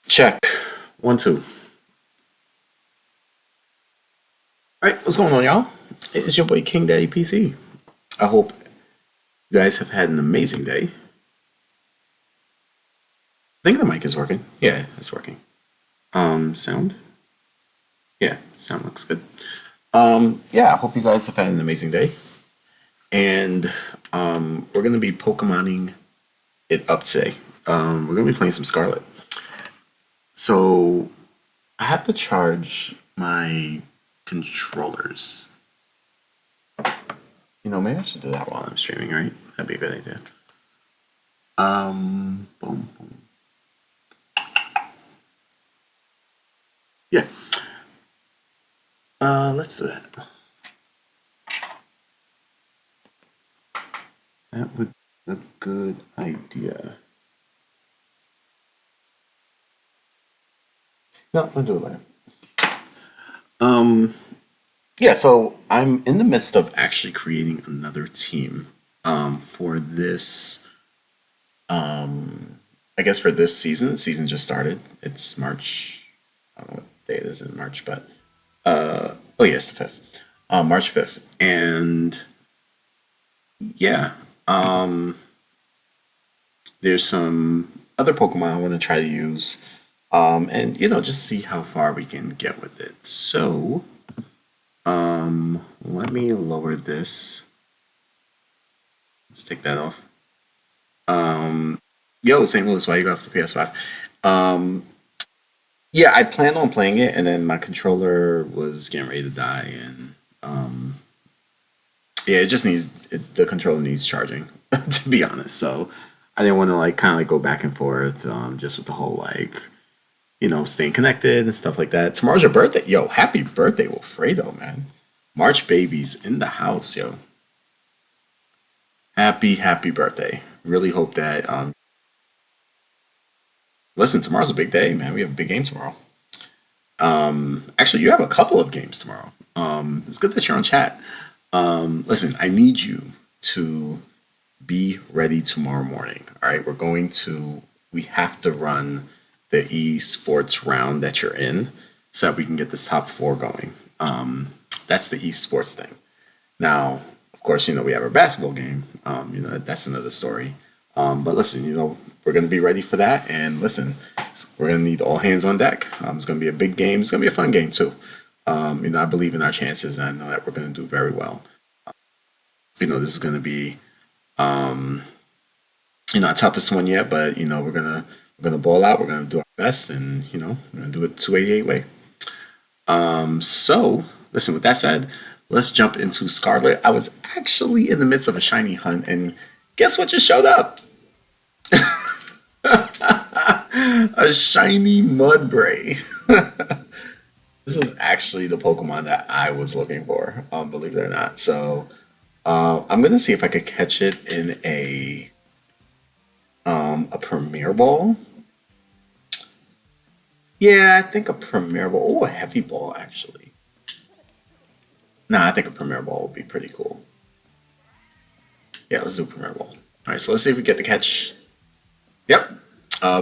Check. 1, 2. All right, what's going on, y'all? It's your boy King Daddy PC. I hope you guys have had an amazing day. I think the mic is working. Yeah, it's working. Sound? Yeah, sound looks good. Yeah, I hope you guys have had an amazing day. And we're gonna be Pokemoning it up today. We're gonna be playing some Scarlet. So I have to charge my controllers. Maybe I should do that while I'm streaming, right? That'd be a good idea. Boom, boom. Yeah. Let's do that. That would be a good idea. No, I'll do it later. Um, yeah, so I'm in the midst of actually creating another team for this I guess for this season. The season just started. It's March. I don't know what day it is in March, but oh yeah, it's the 5th. March 5th. And yeah, there's some other Pokemon I want to try to use. And just see how far we can get with it. So, let me lower this. Let's take that off. Yo, St. Louis, why you got off the PS5? Um, yeah, I planned on playing it, and then my controller was getting ready to die, and yeah, the controller needs charging, to be honest. So I didn't want to like kind of like go back and forth, just with the whole like staying connected and stuff like that. Tomorrow's your birthday, yo! Happy birthday, Wilfredo, man! March babies in the house, yo! Happy birthday! Really hope that listen, tomorrow's a big day, man. We have a big game tomorrow. Actually, you have a couple of games tomorrow. It's good that you're on chat. Listen, I need you to be ready tomorrow morning. All right, we have to run the esports round that you're in so that we can get this top four going. That's the esports thing. Now, of course, we have our basketball game. That's another story. But listen, we're going to be ready for that. And listen, we're going to need all hands on deck. It's going to be a big game. It's going to be a fun game, too. I believe in our chances, and I know that we're going to do very well. This is going to be, our toughest one yet, but, we're gonna ball out. We're gonna do our best, and, we're gonna do it 288 way. So, listen, with that said, let's jump into Scarlet. I was actually in the midst of a shiny hunt, and guess what just showed up? A shiny Mudbray. This was actually the Pokemon that I was looking for, believe it or not. So, I'm gonna see if I could catch it in a Premier Ball. Yeah, I think a Premier Ball. Oh, a Heavy Ball, actually. Nah, I think a Premier Ball would be pretty cool. Yeah, let's do a Premier Ball. All right, so let's see if we get the catch. Yep,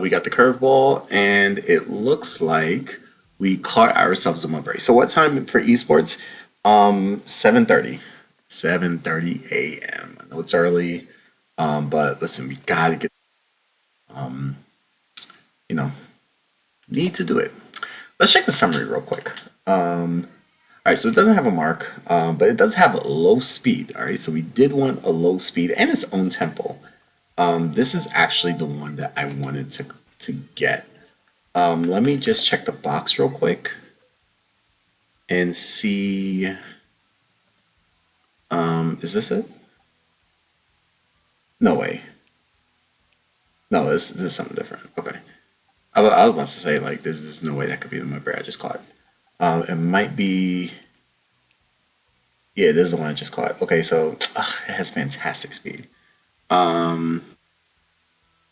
we got the curveball, and it looks like we caught ourselves a Mudbray. So what time for esports? 7:30. 7:30 a.m. I know it's early, but listen, we gotta get. Um, you know, need to do it. Let's check the summary real quick. All right, so it doesn't have a mark, but it does have a low speed. All right, so we did want a low speed and its own tempo. This is actually the one that I wanted to get. Let me just check the box real quick and see. Is this it? No way. No, this is something different. Okay. I was about to say like there's no way that could be the Mudbray I just caught. It might be. Yeah, this is the one I just caught. Okay, so it has fantastic speed. Um,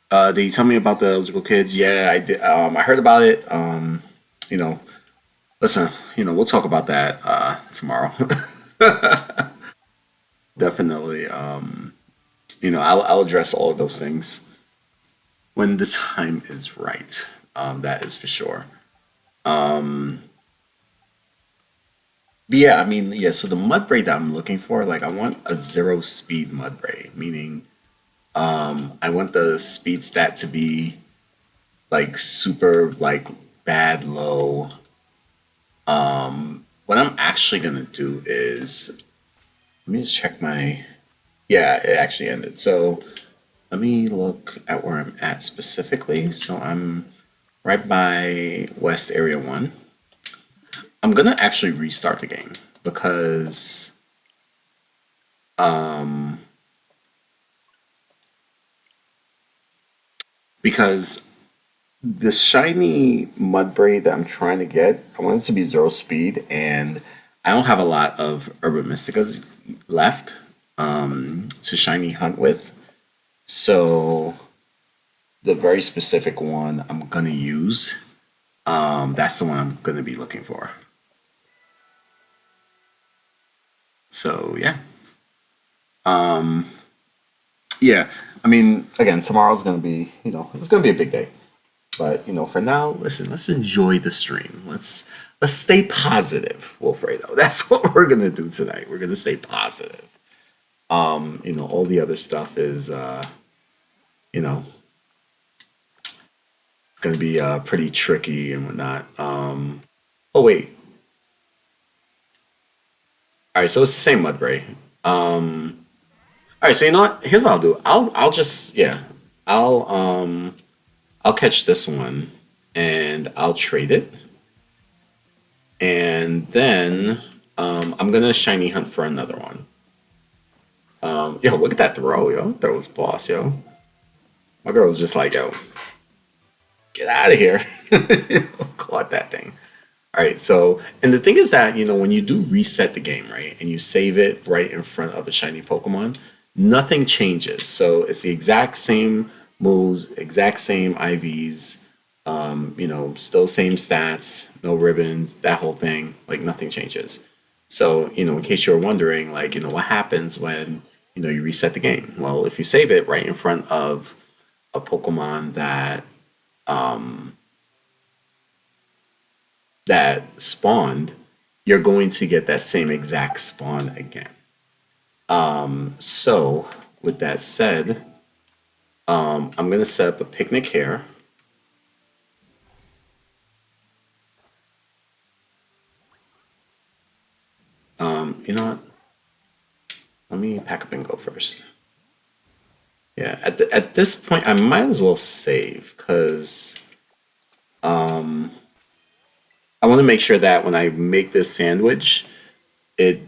did you tell me about the eligible kids? Yeah, I did. I heard about it. You know, listen, we'll talk about that tomorrow. Definitely. I'll address all of those things when the time is right. That is for sure. Um, but yeah, I mean, yeah. So the Mudbray that I'm looking for, like, I want a zero speed Mudbray, meaning I want the speed stat to be like super like bad low. What I'm actually gonna do is let me just check my. Yeah, it actually ended. So let me look at where I'm at specifically. So I'm right by West Area 1. I'm gonna actually restart the game because um because the shiny Mudbray that I'm trying to get, I want it to be zero speed, and I don't have a lot of Urban Mysticas left to shiny hunt with. So the very specific one I'm gonna use, that's the one I'm gonna be looking for. So yeah, yeah. I mean, again, tomorrow's gonna be, it's gonna be a big day. But for now, listen, let's enjoy the stream. Let's stay positive, Wilfredo. That's what we're gonna do tonight. We're gonna stay positive. All the other stuff is you know, gonna be pretty tricky and whatnot. Oh wait. Alright, so it's the same Mudbray. Alright, so you know what? Here's what I'll do. I'll just yeah. I'll um I'll catch this one and I'll trade it. And then I'm gonna shiny hunt for another one. Yo, look at that throw, yo. Throw was boss, yo. My girl was just like, yo, get out of here. Caught that thing. All right, so, and the thing is that, when you do reset the game, right, and you save it right in front of a shiny Pokemon, nothing changes. So it's the exact same moves, exact same IVs, still same stats, no ribbons, that whole thing, like nothing changes. So, in case you're wondering, like, what happens when, you reset the game? Well, if you save it right in front of a Pokemon that spawned, you're going to get that same exact spawn again. So, with that said, I'm going to set up a picnic here. You know what? Let me pack up and go first. Yeah, at this point, I might as well save because I want to make sure that when I make this sandwich, it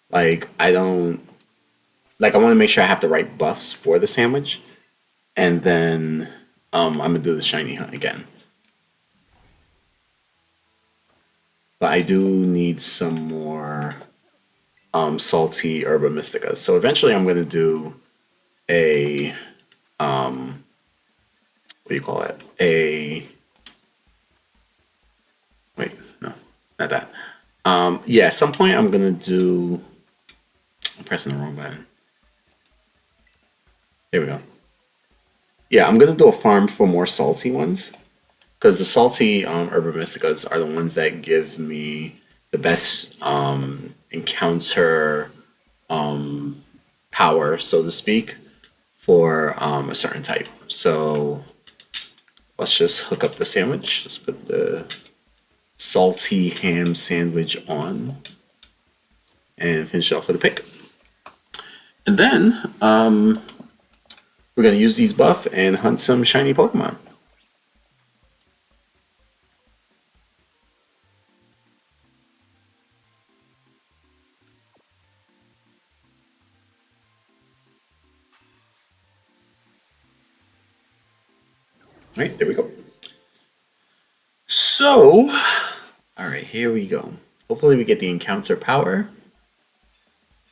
like I don't like I want to make sure I have the right buffs for the sandwich, and then I'm gonna do the shiny hunt again. But I do need some more salty herba mystica. So eventually, I'm gonna do a what do you call it? A wait, no, not that. Yeah, at some point I'm gonna do. I'm pressing the wrong button. Here we go. Yeah, I'm gonna do a farm for more salty ones because the salty herba mysticas are the ones that give me the best encounter power, so to speak, for a certain type. So let's just hook up the sandwich. Let's put the salty ham sandwich on and finish it off with a pick. And then we're going to use these buff and hunt some shiny Pokemon. All right, there we go. So, all right, here we go. Hopefully we get the encounter power.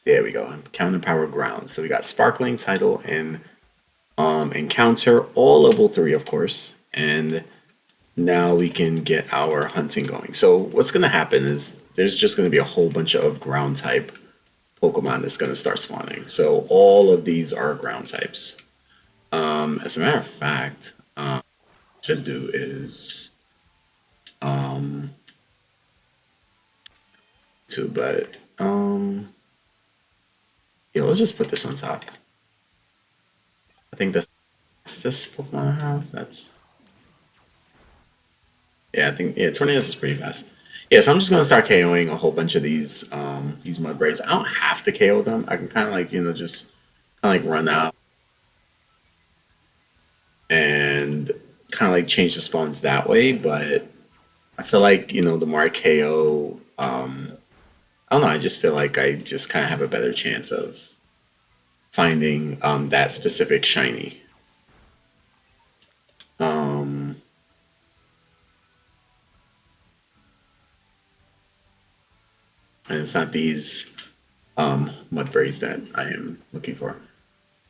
There we go. Encounter power ground. So we got sparkling, tidal, and encounter, all level 3, of course. And now we can get our hunting going. So what's going to happen is there's just going to be a whole bunch of ground type Pokemon that's going to start spawning. So all of these are ground types. As a matter of fact, should do is um too, but yeah, let's just put this on top. I think that's this Pokemon I have. That's yeah, I think yeah, Tornadus is pretty fast. Yeah, so I'm just gonna start KOing a whole bunch of these mud braids. I don't have to KO them. I can kind of like just kind of like run out and kind of like change the spawns that way. But I feel like the more I KO, I don't know. I just feel like I just kind of have a better chance of finding that specific shiny. Um, and it's not these mud braids that I am looking for.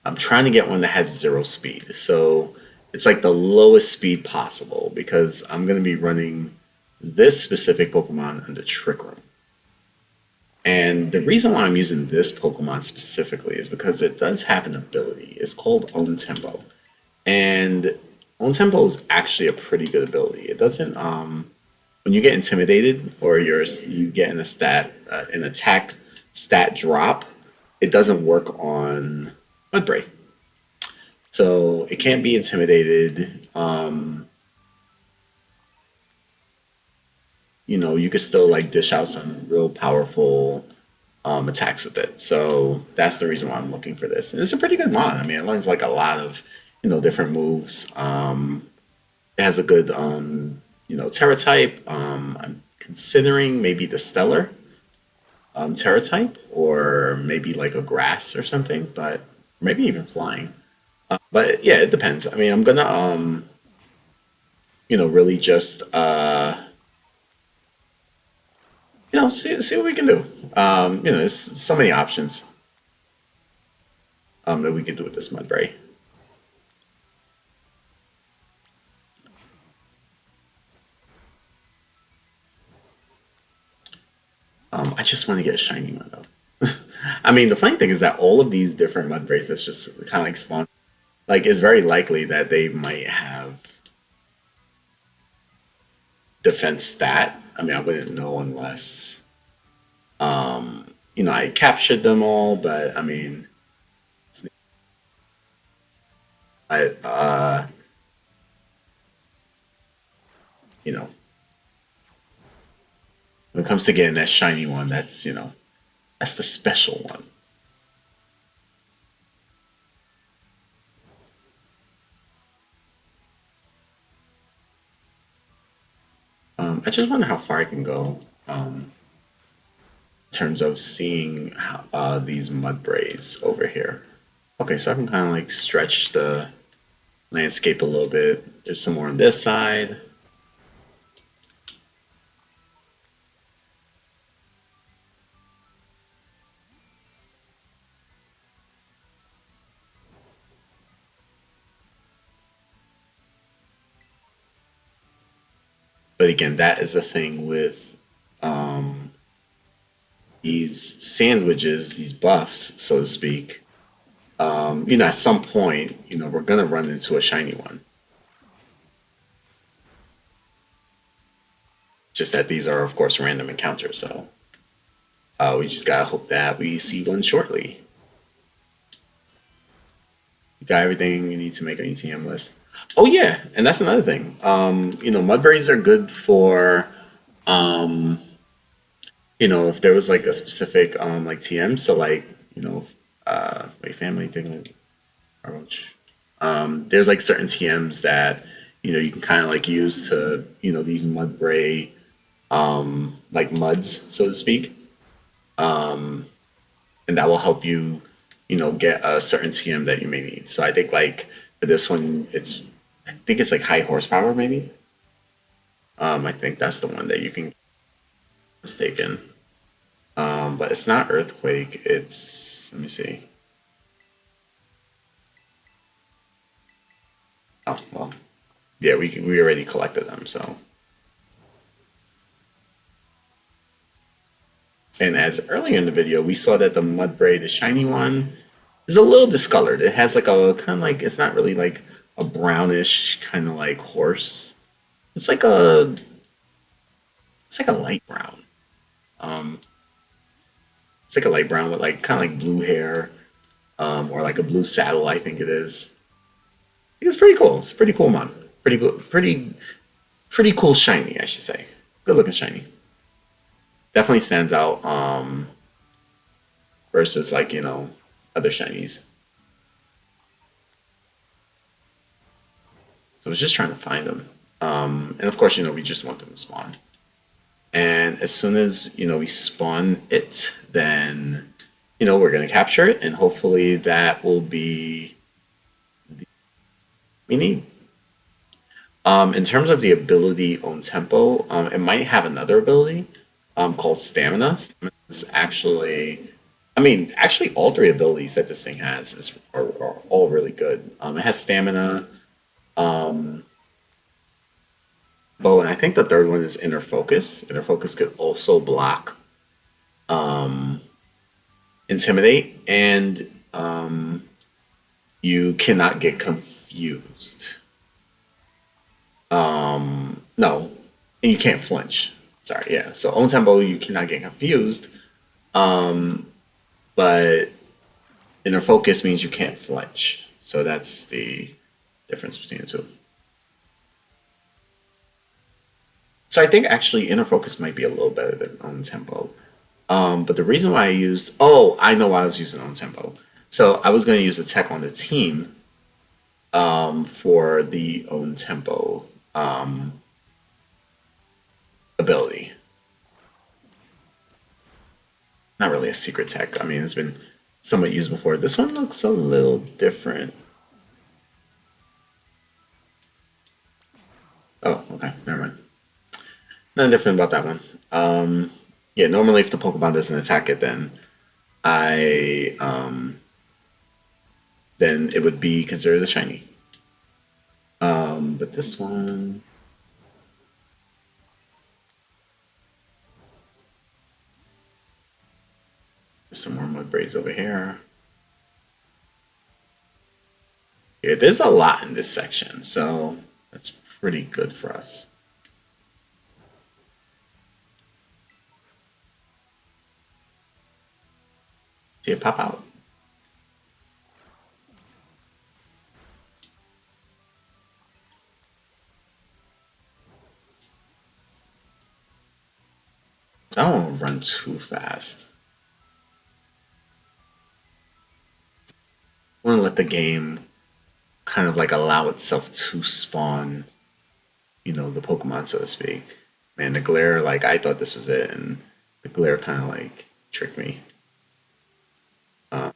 I'm trying to get one that has zero speed. So it's like the lowest speed possible because I'm going to be running this specific Pokemon under Trick Room. And the reason why I'm using this Pokemon specifically is because it does have an ability. It's called Own Tempo. And Own Tempo is actually a pretty good ability. It doesn't when you get intimidated or you get in a an attack stat drop, it doesn't work on Mudbray. So it can't be intimidated. You could still like dish out some real powerful attacks with it. So that's the reason why I'm looking for this. And it's a pretty good mod. I mean, it learns like a lot of different moves. It has a good Terra type. I'm considering maybe the Stellar Terra type, or maybe like a Grass or something, but maybe even Flying. But yeah, it depends. I mean, I'm gonna really just see what we can do. There's so many options that we can do with this Mudbray. I just want to get a shiny one though. I mean, the funny thing is that all of these different Mudbrays that's just kind of like spawn, like it's very likely that they might have defense stat. I mean, I wouldn't know unless I captured them all, but I mean, I you know, when it comes to getting that shiny one, that's the special one. I just wonder how far I can go in terms of seeing these Mudbrays over here. Okay, so I can kind of like stretch the landscape a little bit. There's some more on this side. But again, that is the thing with um, these sandwiches, these buffs, so to speak. At some point, we're gonna run into a shiny one. Just that these are, of course, random encounters. So we just gotta hope that we see one shortly. You got everything you need to make an ETM list. Oh yeah, and that's another thing. Mudberries are good for if there was like a specific like TM. So like wait, family thing, approach. There's like certain TMs that you can kind of like use to these Mudbray like muds, so to speak, and that will help you get a certain TM that you may need. So I think like for this one, I think it's like high horsepower maybe. I think that's the one that you can get mistaken. But it's not earthquake. It's let me see. Oh well, yeah, we already collected them. So and as earlier in the video, we saw that the Mudbray, the shiny one, It's a little discolored. It has like a kind of like it's not really like a brownish kind of like horse. It's like a it's like a light brown. Um, it's like a light brown with like kind of like blue hair, or like a blue saddle. I think it is. I think it's pretty cool. It's a pretty cool mon. Pretty good. Pretty cool shiny, I should say. Good looking shiny. Definitely stands out. Versus like other shinies. So I was just trying to find them. And of course, we just want them to spawn. And as soon as we spawn it, then we're gonna capture it, and hopefully that will be we need. In terms of the ability on tempo, it might have another ability called stamina. Stamina is actually, I mean, actually all three abilities that this thing has are all really good. It has stamina, um, bow, and I think the third one is inner focus. Inner focus could also block um, intimidate, and you cannot get confused. No, and you can't flinch. Sorry, yeah. So on tempo, you cannot get confused, but inner focus means you can't flinch. So that's the difference between the two. So I think actually inner focus might be a little better than on tempo. But the reason why I used I know why I was using on tempo. So I was going to use a tech on the team for the own tempo ability. Not really a secret tech. I mean, it's been somewhat used before. This one looks a little different. Oh, okay, never mind. Nothing different about that one. Yeah, normally if the Pokemon doesn't attack it, I then it would be considered a shiny. But this one, there's some more mud braids over here. Yeah, there's a lot in this section, so that's pretty good for us. See it pop out. I don't want to run too fast. I want to let the game kind of like allow itself to spawn, the Pokemon, so to speak. Man, the glare, like I thought this was it, and the glare kind of like tricked me. Uh,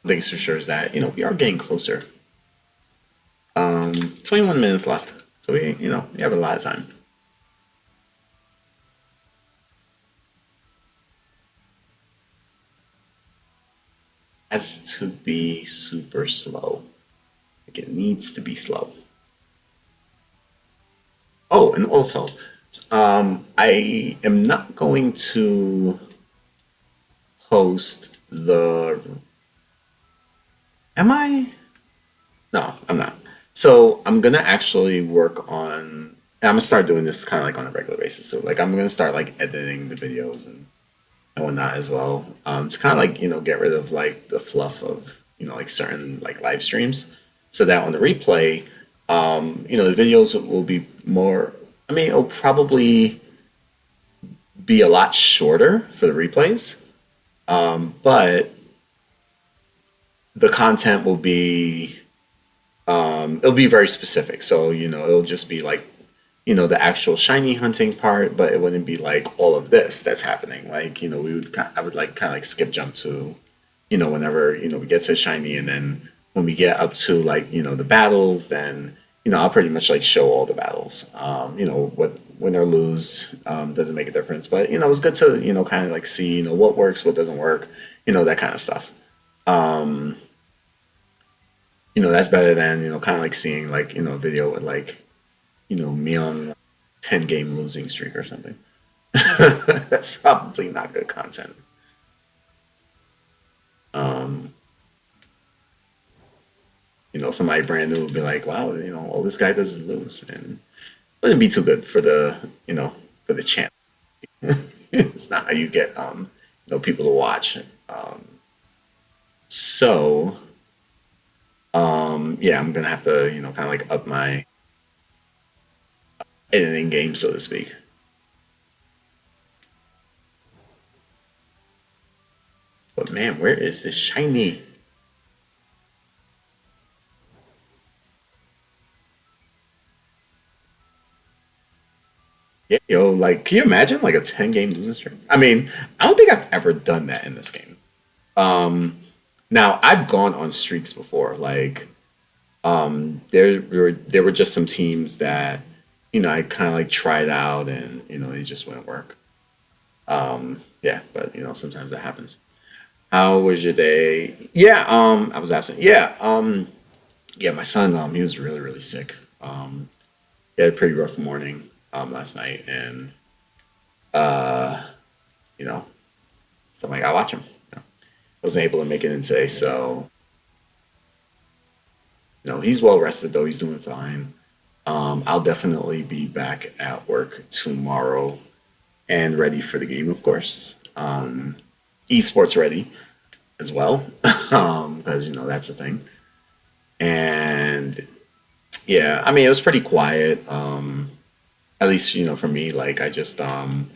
things for sure is that we are getting closer. 21 minutes left, so we have a lot of time. Has to be super slow. Like it needs to be slow. Oh, and also, I am not going to post the. Am I? No, I'm not. So I'm gonna actually work on. I'm gonna start doing this kind of like on a regular basis. So like I'm gonna start like editing the videos and whatnot as well. To kind of like get rid of like the fluff of like certain like live streams, so that on the replay, the videos will be more. I mean, it'll probably be a lot shorter for the replays, but the content will be it'll be very specific. So it'll just be like the actual shiny hunting part, but it wouldn't be like all of this that's happening. Like I would like kind of like skip jump to whenever we get to shiny, and then when we get up to like the battles, then I'll pretty much like show all the battles. What win or lose doesn't make a difference, but it's good to kind of like see what works, what doesn't work, that kind of stuff. Um, that's better than kind of like seeing like a video with like me on. 10 game losing streak or something. That's probably not good content. Um, somebody brand new would be like, wow, all this guy does is lose. And it wouldn't be too good for for the champ. It's not how you get, people to watch. So, yeah, I'm going to have to, kind of like up my editing game, so to speak. But man, where is this shiny? Yeah, like, can you imagine like a 10 game losing streak? I mean, I don't think I've ever done that in this game. Um, Now I've gone on streaks before. Like, there were just some teams that, I kind of like tried out and they just wouldn't work. Yeah, but sometimes that happens. How was your day? Yeah, I was absent. Yeah, yeah, my son, he was really, really sick. He had a pretty rough morning last night, and uh, you know, so I'm like, I watch him. Wasn't able to make it in today, so he's well rested though. He's doing fine. I'll definitely be back at work tomorrow and ready for the game, of course. Esports ready as well, because that's a thing. And yeah, I mean it was pretty quiet. At least for me, like I just got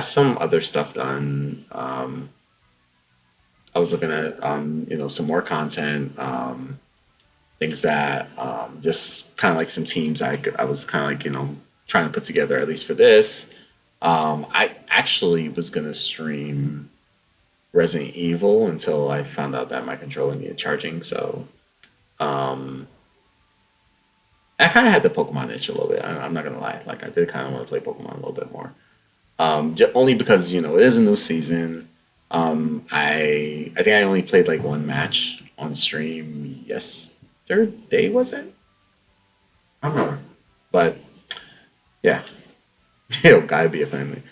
some other stuff done. I was looking at some more content, things that just kind of like some teams I was kind of like trying to put together at least for this. I actually was gonna stream Resident Evil until I found out that my controller needed charging. So um, I kind of had the Pokemon itch a little bit. I'm not gonna lie. Like I did kind of want to play Pokemon a little bit more. Only because it is a new season. I think I only played like one match on stream yesterday. Was it? I don't remember. But yeah, yo, gotta be a family.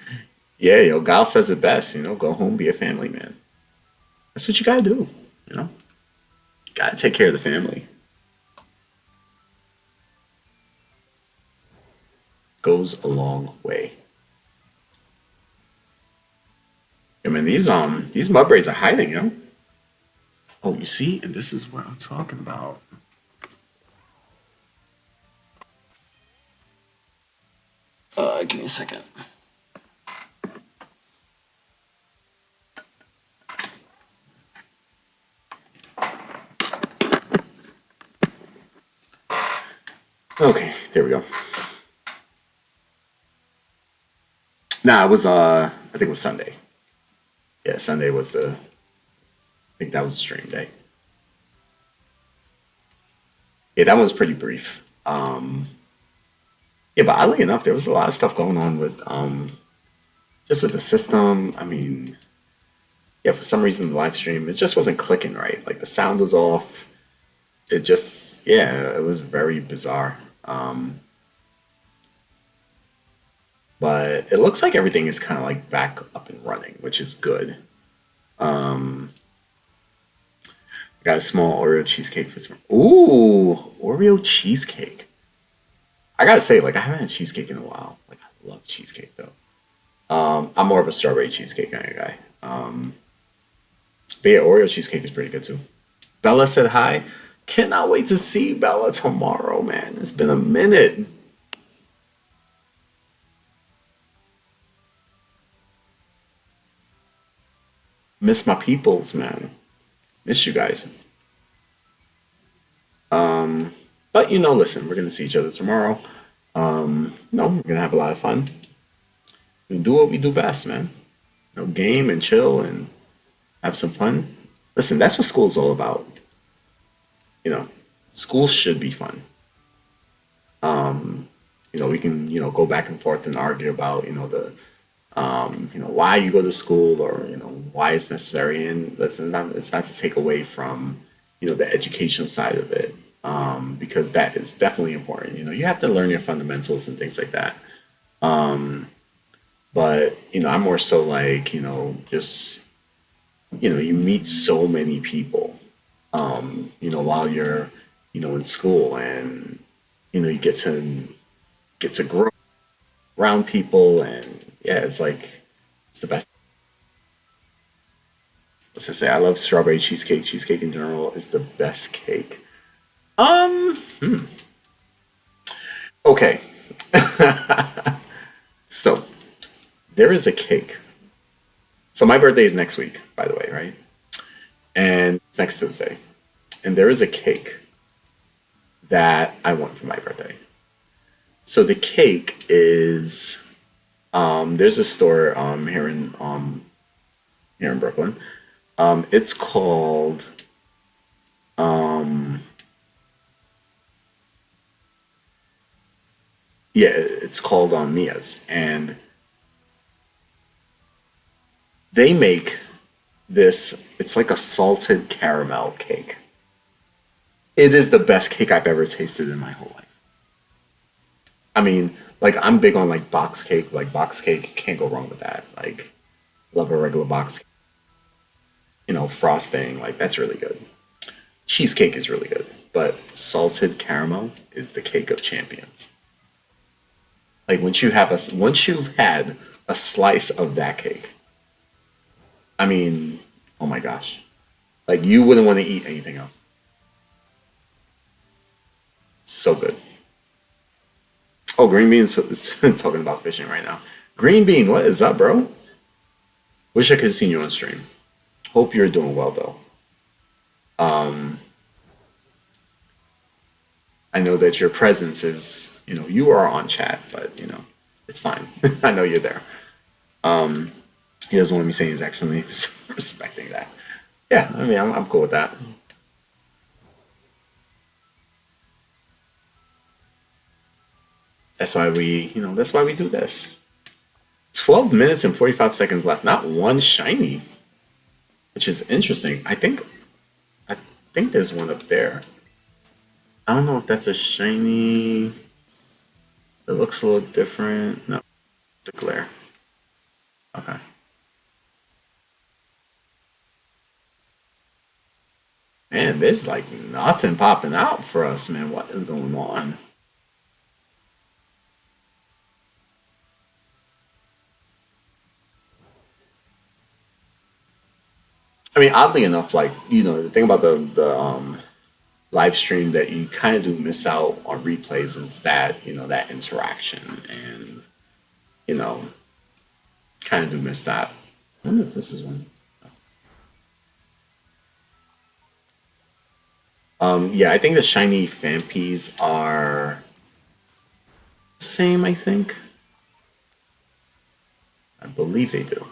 Yeah, yo, Gal says it best. Go home, be a family man. That's what you gotta do. You know, gotta take care of the family. Goes a long way. I mean, these mudbrays are hiding. Oh, you see, and this is what I'm talking about. Give me a second. Okay, there we go. Nah, it was I think it was Sunday. Yeah, Sunday was I think that was the stream day. Yeah, that one was pretty brief. Yeah, but oddly enough, there was a lot of stuff going on with just with the system. I mean, yeah, for some reason the live stream it just wasn't clicking right. Like the sound was off. It just yeah, it was very bizarre. But it looks like everything is kind of like back up and running, which is good. Um, I got a small Oreo cheesecake for tomorrow. Ooh, Oreo cheesecake. I gotta say, like I haven't had cheesecake in a while. Like I love cheesecake though. I'm more of a strawberry cheesecake kind of guy. But yeah, Oreo cheesecake is pretty good too. Bella said hi. Cannot wait to see Bella tomorrow, man. It's been a minute. Miss my peoples, man. Miss you guys. But listen, we're gonna see each other tomorrow. We're gonna have a lot of fun. We do what we do best, man. Game and chill and have some fun. Listen, that's what school's all about. You know, school should be fun. We can go back and forth and argue about why you go to school or why it's necessary, and listen, it's not to take away from the educational side of it, because that is definitely important. You have to learn your fundamentals and things like that. But I'm more so like just you meet so many people while you're in school, and you get to grow around people, and yeah, it's the best. Let's just say I love strawberry cheesecake. Cheesecake in general is the best cake. Hmm. Okay. So there is a cake. So my birthday is next week, by the way, right? And it's next Tuesday. And there is a cake that I want for my birthday. So the cake is there's a store here in Brooklyn. It's called um yeah, it's called Mia's, and they make this. It's like a salted caramel cake. It is the best cake I've ever tasted in my whole life. I mean, like I'm big on like box cake. Like box cake, can't go wrong with that. Like love a regular box, frosting. Like that's really good. Cheesecake is really good, but salted caramel is the cake of champions. Like once you've had a slice of that cake, I mean, oh my gosh, like you wouldn't want to eat anything else. So good. Oh, Green Bean's is talking about fishing right now. Green Bean, what is up, bro? Wish I could have seen you on stream. Hope you're doing well though. Um, I know that your presence is, you are on chat, but it's fine. I know you're there. Um, he doesn't want me saying he's actually respecting that. Yeah, I mean, I'm cool with that. That's why we do this. 12 minutes and 45 seconds left. Not one shiny, which is interesting. I think there's one up there. I don't know if that's a shiny. It looks a little different. No, the glare. Okay. Man, there's like nothing popping out for us, man. What is going on? I mean, oddly enough, like the thing about the live stream that you kind of do miss out on replays is that that interaction, and you know kind of do miss that. I wonder if this is one. Yeah, I think the shiny Fampies are the same. I think I believe they do.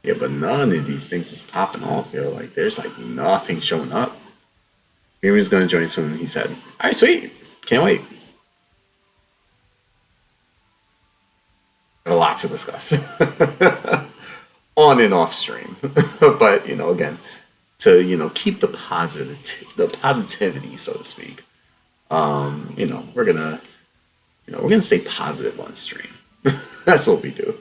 Yeah, but none of these things is popping off. Yo, like there's like nothing showing up. Miriam's gonna join soon. He said, "All right, sweet, can't wait." A lot to discuss on and off stream, but again, to keep the positivity, so to speak. We're gonna stay positive on stream. That's what we do.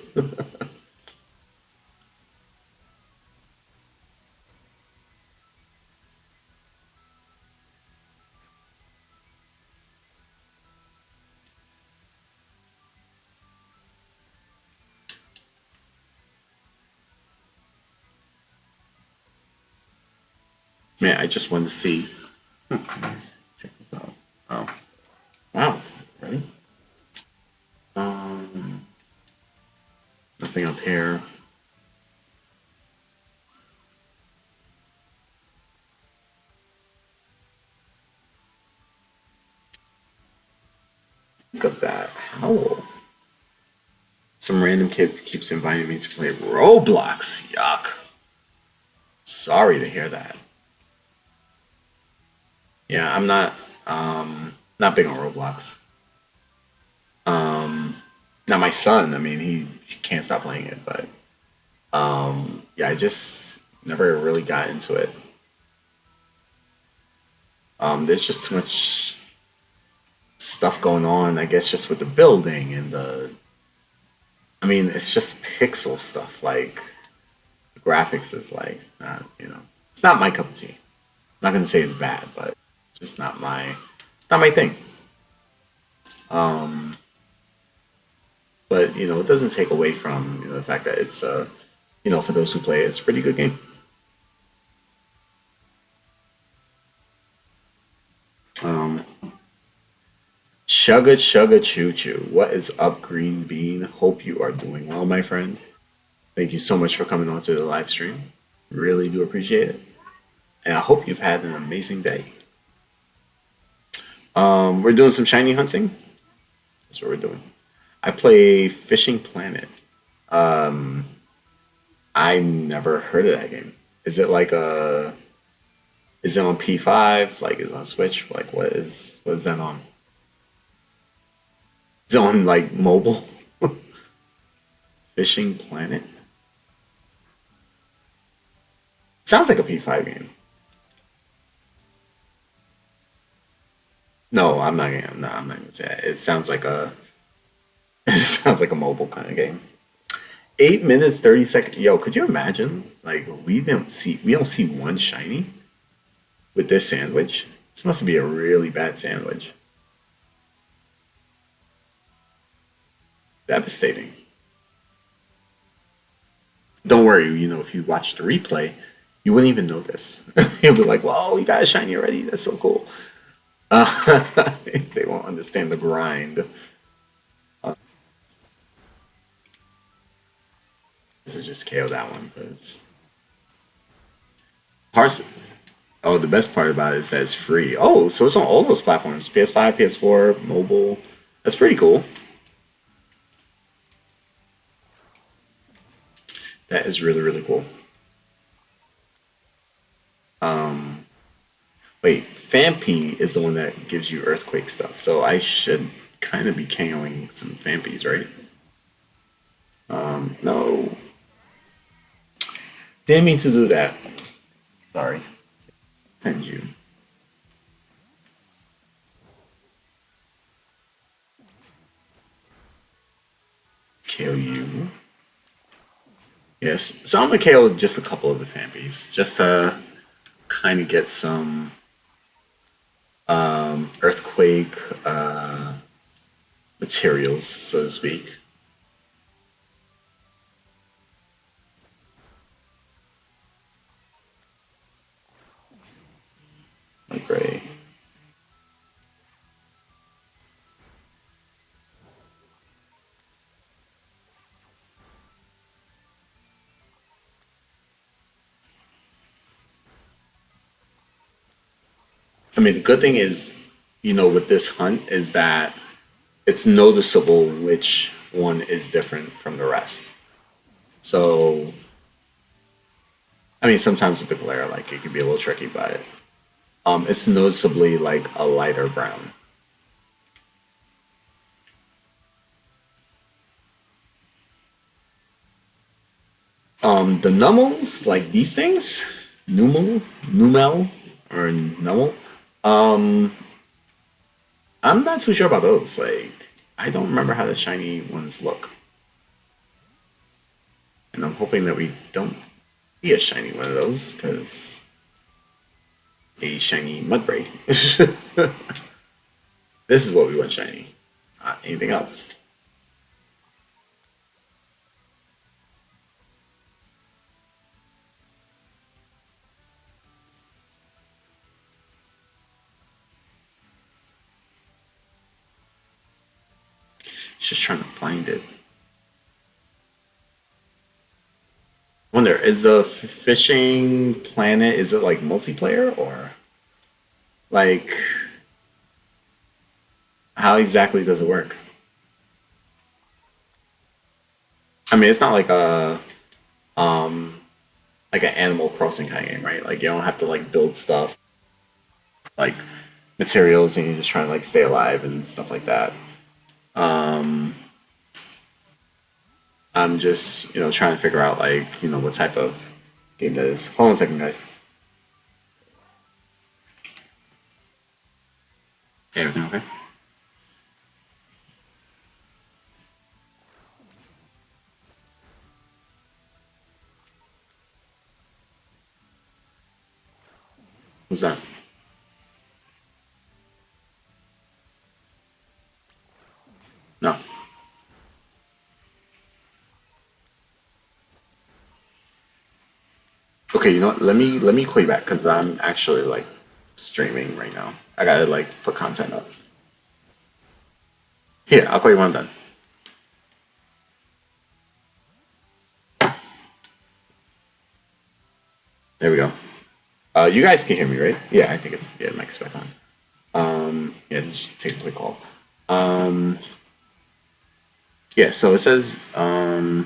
Man, I just wanted to see. Check this out. Oh, wow. Ready? Um, Nothing up here. Think of that. Howl. Some random kid keeps inviting me to play Roblox. Yuck. Sorry to hear that. Yeah, I'm not big on Roblox. Um, Now my son, I mean, he can't stop playing it, but yeah, I just Never really got into it. There's just too much stuff going on, I guess, just with the building and the. I mean, it's just pixel stuff. Like the graphics is like, not, it's not my cup of tea. I'm not gonna say it's bad, but it's just not my thing. Um, but it doesn't take away from the fact that it's for those who play it, it's a pretty good game. Um, Shugga Shugga Choo Choo. What is up, Green Bean? Hope you are doing well, my friend. Thank you so much for coming on to the live stream. Really do appreciate it. And I hope you've had an amazing day. We're doing some shiny hunting. That's what we're doing. I play Fishing Planet. Um, I never heard of that game. Is it like a? Is it on P5? Like, is it on Switch? Like, what is that on? Is it on like mobile? Fishing Planet. Sounds like a P5 game. No, I'm not gonna. No, I'm not gonna say that. It sounds like a. It sounds like a mobile kind of game. 8 minutes 30 seconds. Yo, could you imagine? Like we don't see one shiny with this sandwich. This must be a really bad sandwich. Devastating. Don't worry. If you watch the replay, you wouldn't even notice. You'll be like, "Whoa, you got a shiny already. That's so cool." They won't understand the grind. Uh, this is just KO that one because Hearts. Oh, the best part about it is that it's free. Oh, so it's on all those platforms: PS5, PS4, mobile. That's pretty cool. That is really really cool. Um, Wait, Fampi is the one that gives you earthquake stuff, so I should kind of be KOing some Fampis, right? No, didn't mean to do that. Sorry. Thank you. KO you. Yes, so I'm gonna KO just a couple of the Fampis, just to kind of get some earthquake materials, so to speak. Like great. I mean, the good thing is, with this hunt is that it's noticeable which one is different from the rest. So, I mean, sometimes with the glare, like it can be a little tricky, but it's noticeably like a lighter brown. The nummels, like these things, numel, or nummel. Um, I'm not too sure about those. Like, I don't remember how the shiny ones look, and I'm hoping that we don't see a shiny one of those because a shiny mudbray. This is what we want shiny. Anything else? Just trying to find it. Wonder, is the fishing planet, is it like multiplayer or like how exactly does it work? I mean, it's not um like an Animal Crossing kind of game, right? Like you don't have to like build stuff like materials and you're just trying to like stay alive and stuff like that. Um I'm just, trying to figure out like, what type of game that is. Hold on a second, guys. Everything okay? Who's that? No. Okay, you know what? Let me call you back because I'm actually like streaming right now. I gotta like put content up. Here, I'll call you when I'm done. There we go. You guys can hear me, right? Yeah, I think it's yeah, mic's back on. Yeah, this is just take a quick call. Um, yeah, so it says, yeah,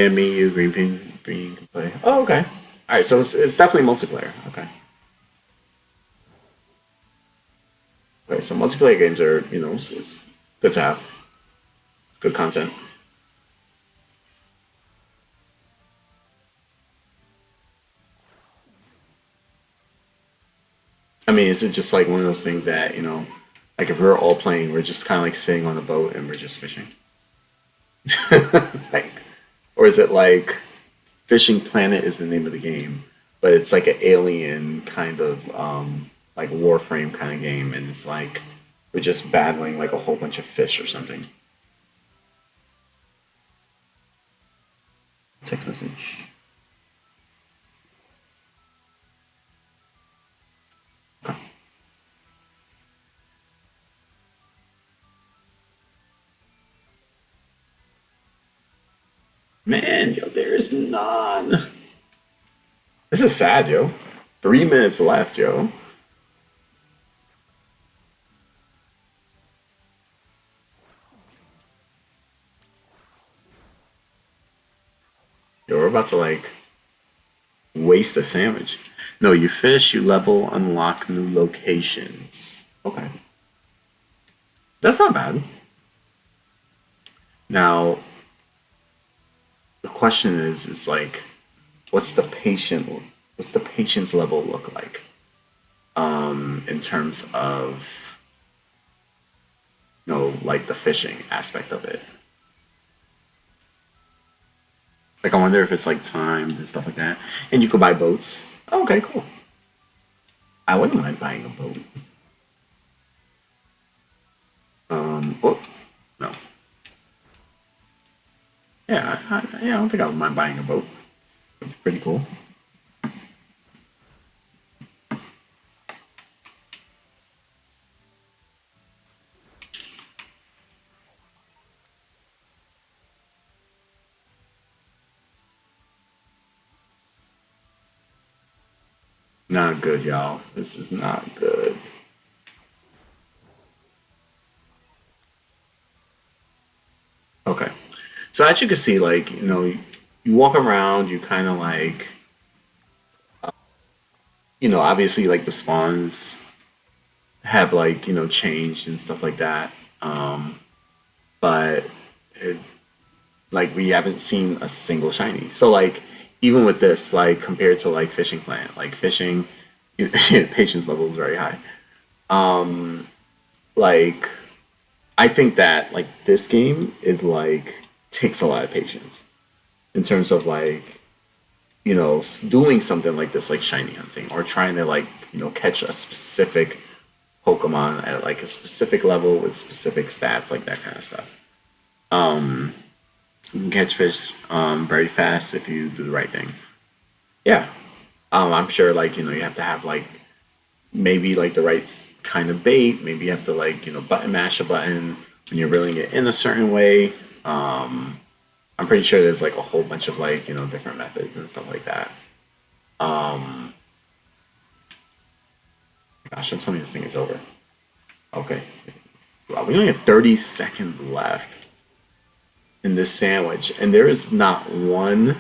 me, you, green can play. Oh, okay. All right, so it's definitely multiplayer. Okay. Okay, so multiplayer games are, it's good to have. It's good content. I mean, is it just like one of those things that, like if we're all playing, we're just kind of like sitting on a boat and we're just fishing? Like, or is it like Fishing Planet is the name of the game, but it's like an alien kind of like Warframe kind of game, and it's like we're just battling like a whole bunch of fish or something. Text message. Man, yo, there's none. This is sad, yo. 3 minutes left, yo. Yo, we're about to like waste a sandwich. No, you fish, you level, unlock new locations. Okay, that's not bad. Now, the question is like, what's the patient, what's the patience level look like? In terms of, like the fishing aspect of it. Like, I wonder if it's like timed and stuff like that. And you could buy boats. Oh, okay, cool. I wouldn't mind buying a boat. Oh, no. Yeah, yeah, I don't think I would mind buying a boat. It's pretty cool. Not good, y'all. This is not good. Okay. So as you can see, like, you walk around, you kind of like, obviously like the spawns have like, changed and stuff like that. But it, like we haven't seen a single shiny. So like even with this, like compared to like Fishing Plant, like fishing, patience level is very high. Like I think that like this game is like takes a lot of patience in terms of like doing something like this, like shiny hunting, or trying to like catch a specific Pokemon at like a specific level with specific stats, like that kind of stuff. You can catch fish very fast if you do the right thing. Yeah, I'm sure like you have to have like maybe like the right kind of bait. Maybe you have to like button mash a button when you're reeling it in a certain way. I'm pretty sure there's like a whole bunch of like different methods and stuff like that. Um, Gosh, don't tell me this thing is over. Okay, wow, we only have 30 seconds left in this sandwich, and there is not one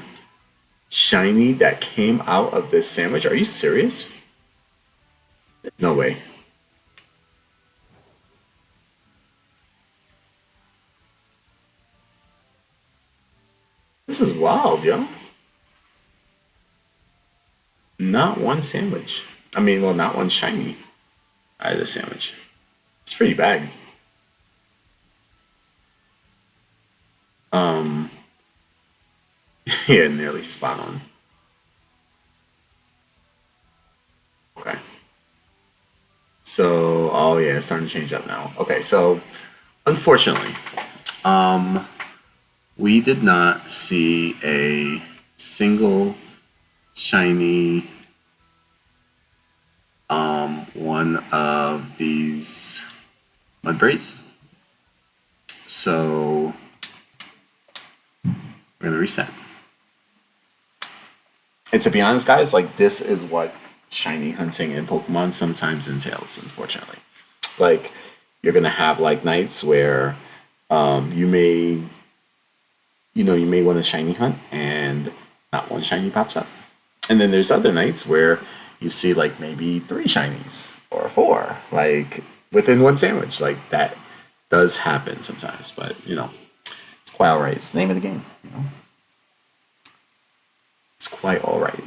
shiny that came out of this sandwich. Are you serious? No way. This is wild, yo. not one sandwich. I mean, well, not one shiny out of the sandwich. It's pretty bad. Um, yeah, nearly spot on. Okay. So, oh yeah, it's starting to change up now. Okay, so unfortunately, um, we did not see a single shiny one of these mud braids. So we're gonna reset. And to be honest, guys, like this is what shiny hunting in Pokemon sometimes entails, unfortunately. Like you're gonna have like nights where you may you may want a shiny hunt and not one shiny pops up. And then there's other nights where you see like maybe three shinies or four, like within one sandwich. Like that does happen sometimes, but it's quite alright. It's the name of the game, It's quite alright.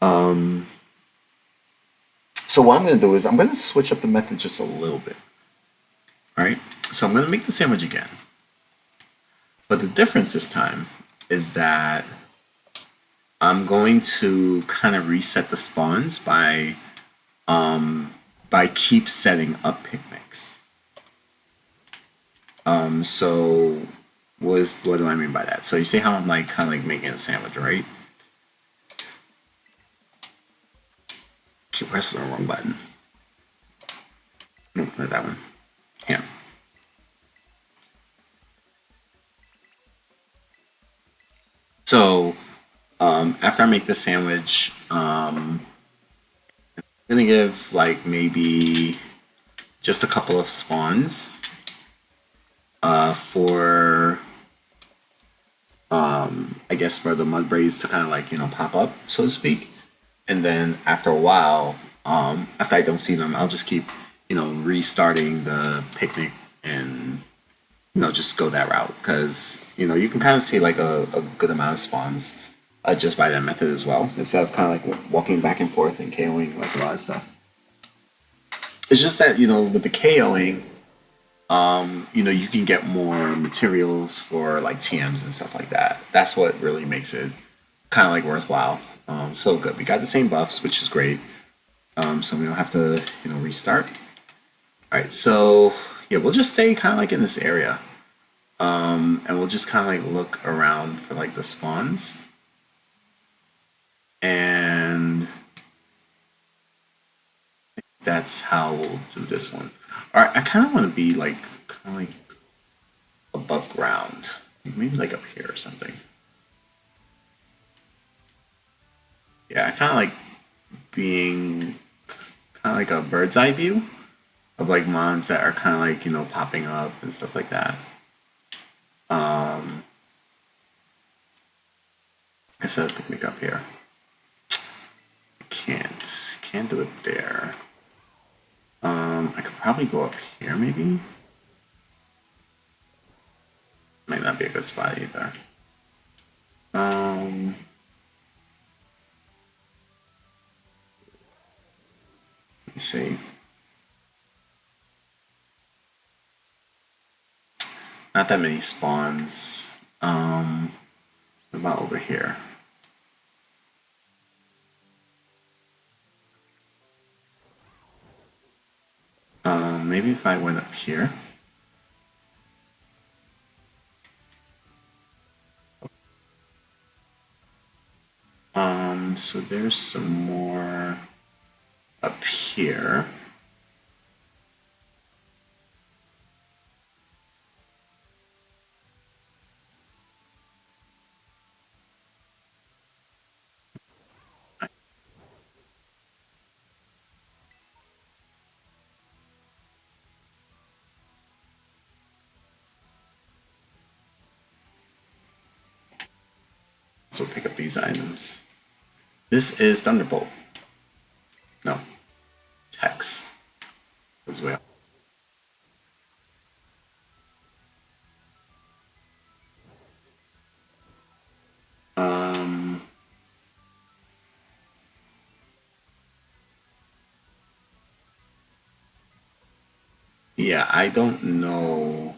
Um so what I'm gonna do is I'm gonna switch up the method just a little bit. Alright? So I'm gonna make the sandwich again. But the difference this time is that I'm going to kind of reset the spawns by keep setting up picnics. So what do I mean by that? So you see how I'm like kind of like making a sandwich, right? Keep pressing the wrong button. No, not that one. Yeah. So after I make the sandwich, I'm gonna give like maybe just a couple of spawns for I guess for the mud braids to kind of like pop up, so to speak. And then after a while, after I don't see them, I'll just keep restarting the picnic and just go that route because you can kind of see like a good amount of spawns just by that method as well, instead of kind of like walking back and forth and KOing like a lot of stuff. It's just that with the KOing, you can get more materials for like TMs and stuff like that. That's what really makes it kind of like worthwhile. So good. We got the same buffs, which is great. So we don't have to restart. All right. So yeah, we'll just stay kind of like in this area, and we'll just kind of like look around for like the spawns, and that's how we'll do this one. All right. I kind of want to be like kind of like above ground, maybe like up here or something. Yeah, I kind of like being kind of like a bird's eye view of like mons that are kind of like popping up and stuff like that. Um, I said picnic up here. I can't do it there. I could probably go up here maybe. Might not be a good spot either. Um, let me see. Not that many spawns. What about over here? Maybe if I went up here. So there's some more up here. So pick up these items. This is Thunderbolt. No, it's Hex as well. Yeah, I don't know.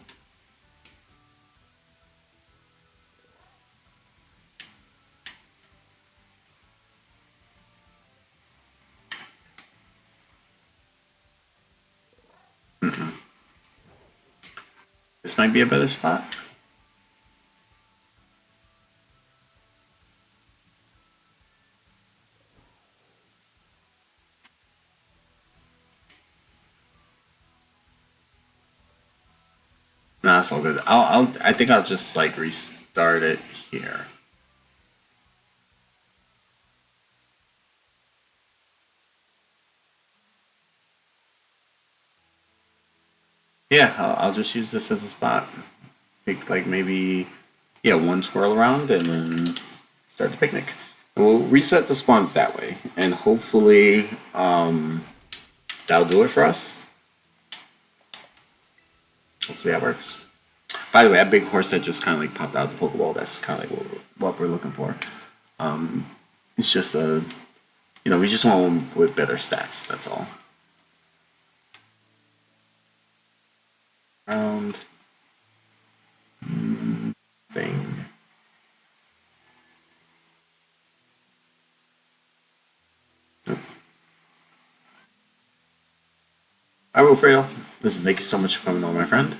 Mm-mm. This might be a better spot. No, that's all good. I think I'll just like restart it here. Yeah, I'll just use this as a spot. Pick like maybe, yeah, one swirl around and then start the picnic. We'll reset the spawns that way, and hopefully, that'll do it for us. Hopefully that works. By the way, that big horse that just kind of like popped out of the Pokeball, that's kind of like what we're looking for. It's just a, we just want one with better stats. That's all. Round thing. I will fail. Listen, thank you so much for coming on, my friend.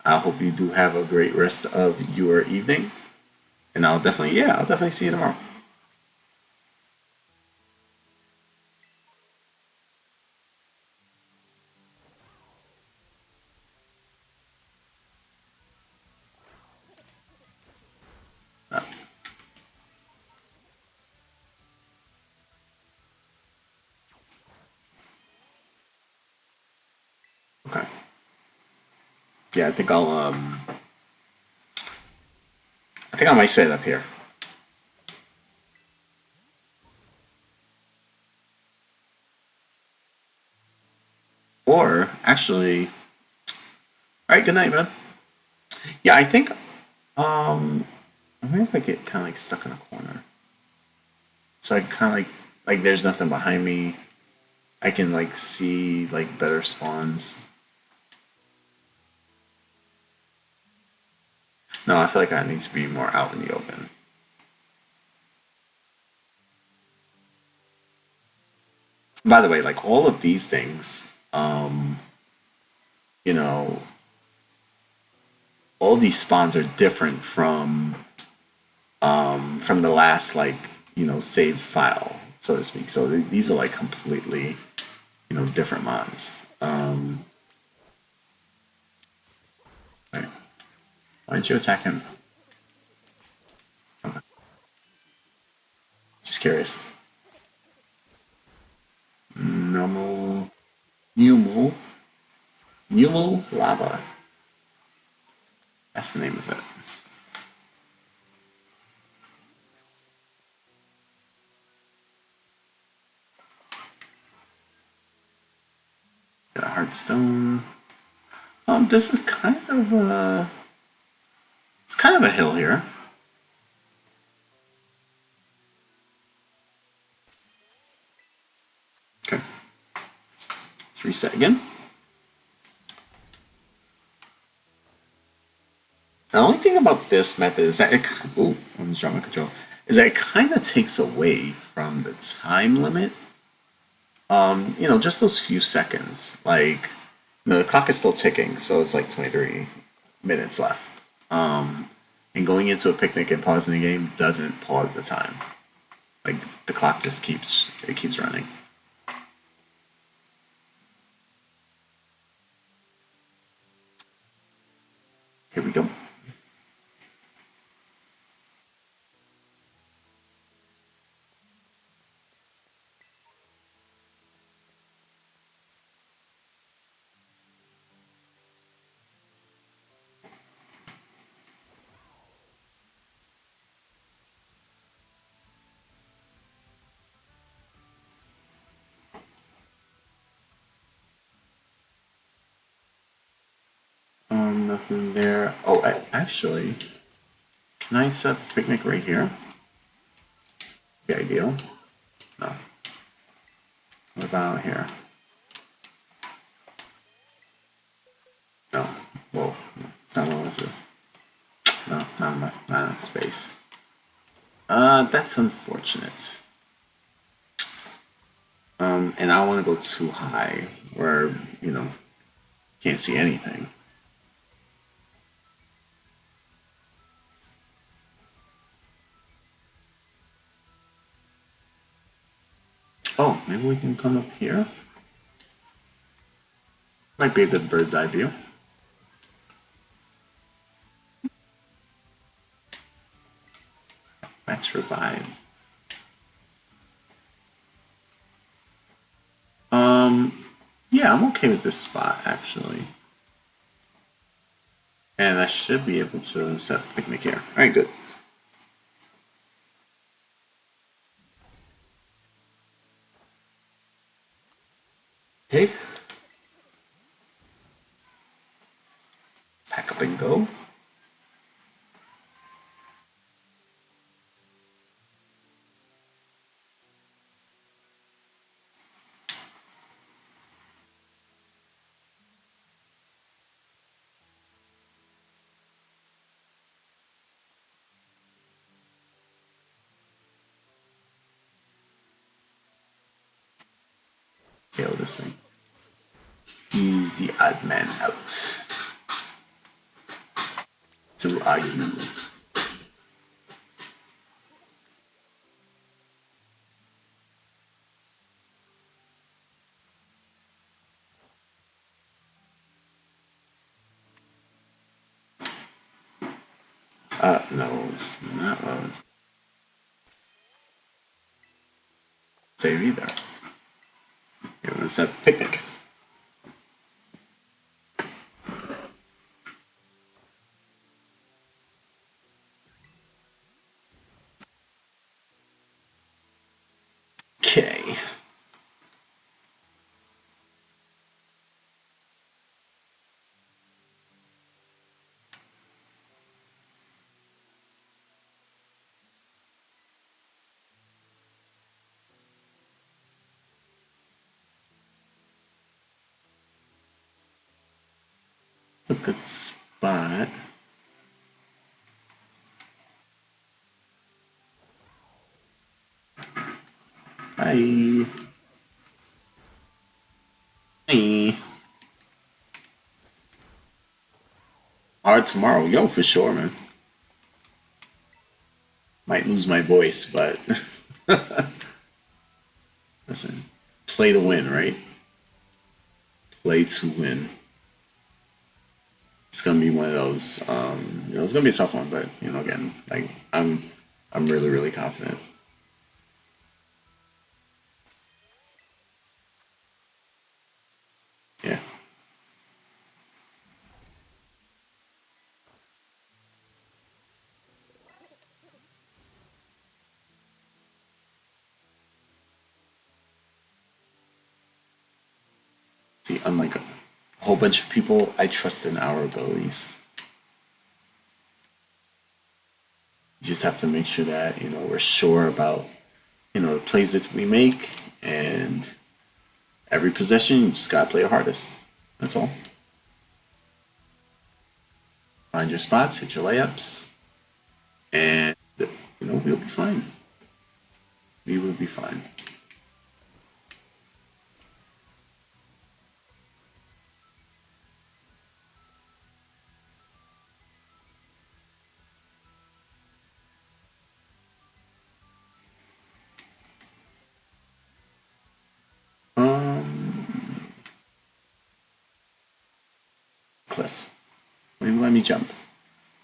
I hope you do have a great rest of your evening, and I'll definitely see you tomorrow. Uh, okay. Yeah, I think I might set it up here. Or actually, all right. Good night, man. Yeah, I think I wonder if I get kind of like stuck in a corner. So I kind of like there's nothing behind me. I can like see like better spawns. No, I feel like I need to be more out in the open. By the way, like all of these things, you know, all these spawns are different from the last like save file, so to speak. So these are like completely different mods. Right. Why didn't you attack him? Okay. Just curious. Normal Numal Numal Lava. That's the name of it. Got a Heartstone. This is kind of a hill here. Okay, let's reset again. The only thing about this method is that ooh, I'm just my control. Is that it kind of takes away from the time limit. Just those few seconds. Like, the clock is still ticking, so it's like 23 minutes left. And going into a picnic and pausing the game doesn't pause the time. Like the clock just keeps running. Here we go. Nothing there. Oh, actually, can I set picnic right here? The ideal. No. What about here? That's unfortunate. And I don't want to go too high where, you know, can't see anything. Oh, maybe we can come up here. Might be a good bird's eye view. Max revive. Um, yeah, I'm okay with this spot actually. And I should be able to set a picnic here. Alright, good. Okay, pack up and go. Kill this thing. He's the odd man out. So are you. No, not well. Save either. Here, let's have a picnic. Okay. A good spot. Bye. Bye. Hard tomorrow. Yo, for sure, man. Might lose my voice, but listen, play to win, right? Play to win. It's gonna be one of those. It's gonna be a tough one, but again, like I'm really, really confident. Yeah. See, unlike a whole bunch of people, I trust in our abilities. You just have to make sure that we're sure about the plays that we make, and every possession you just gotta play your hardest. That's all. Find your spots, hit your layups, and we'll be fine. We will be fine. Um, Cliff, will you let me jump?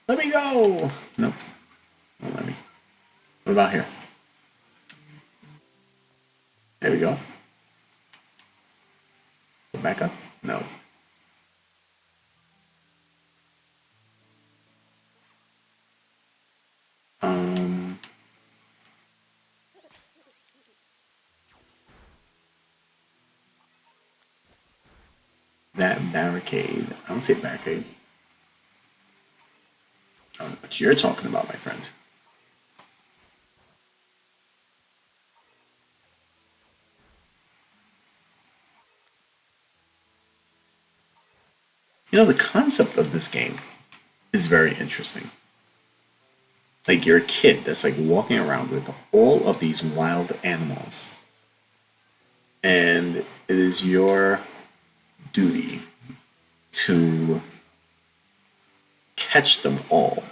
Let me go. Nope, won't let me. What about here? There we go. Go back up. No. Um, that barricade. I don't see a barricade. I don't know what you're talking about, my friend. The concept of this game is very interesting. Like you're a kid that's like walking around with all of these wild animals, and it is your duty to catch them all.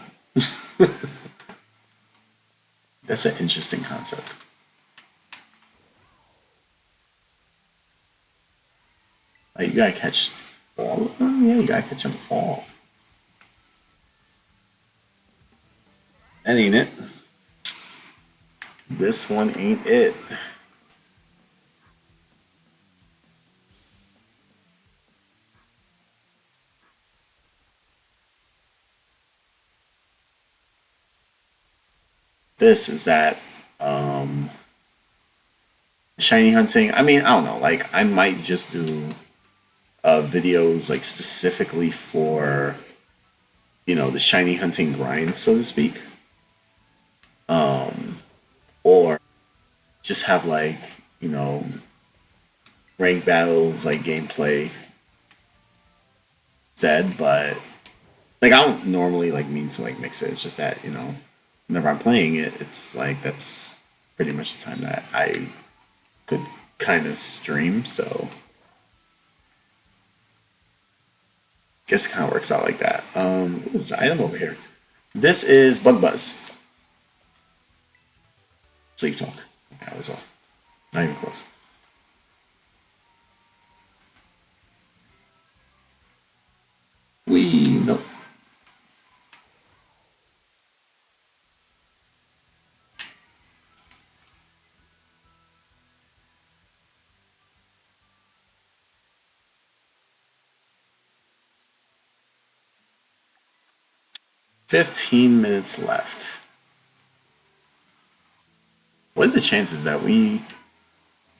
That's an interesting concept. Like you gotta catch all of them. Yeah, you gotta catch them all. That ain't it. This one ain't it. This is that um shiny hunting. I mean, I don't know. Like I might just do videos like specifically for the shiny hunting grind, so to speak, or just have like you know rank battles like gameplay said. But like I don't normally like mean to like mix it. It's just that whenever I'm playing it, it's like that's pretty much the time that I could kind of stream. So guess it kind of works out like that. There's an item over here. This is Bug Buzz. Sleep Talk. Okay, I was off. Not even close. We no. 15 minutes left. What are the chances that we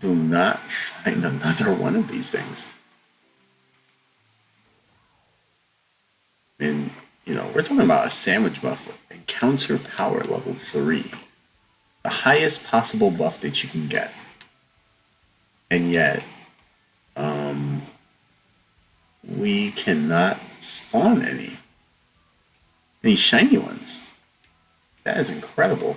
do not find another one of these things? And we're talking about a sandwich buff encounter power level 3, the highest possible buff that you can get, and yet we cannot spawn any shiny ones. That is incredible.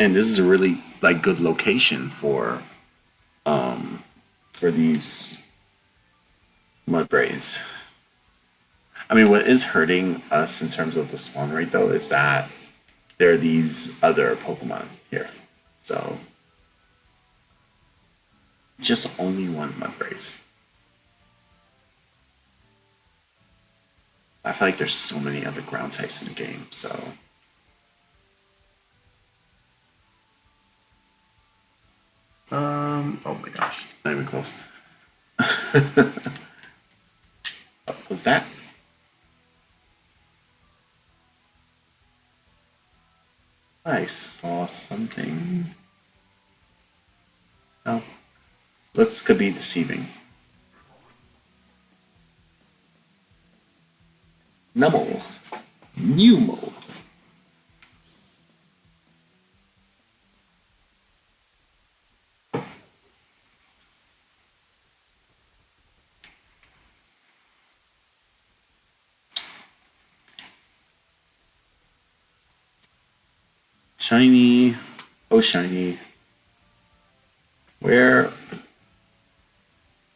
And this is a really like good location for these mudbrays. I mean, what is hurting us in terms of the spawn rate though is that there are these other Pokemon here. So just only one Mudbraze. I feel like there's so many other ground types in the game, so oh my gosh, it's not even close. What was that? I saw something. Oh, looks could be deceiving. Numble. Numo. Shiny. Oh, shiny. Where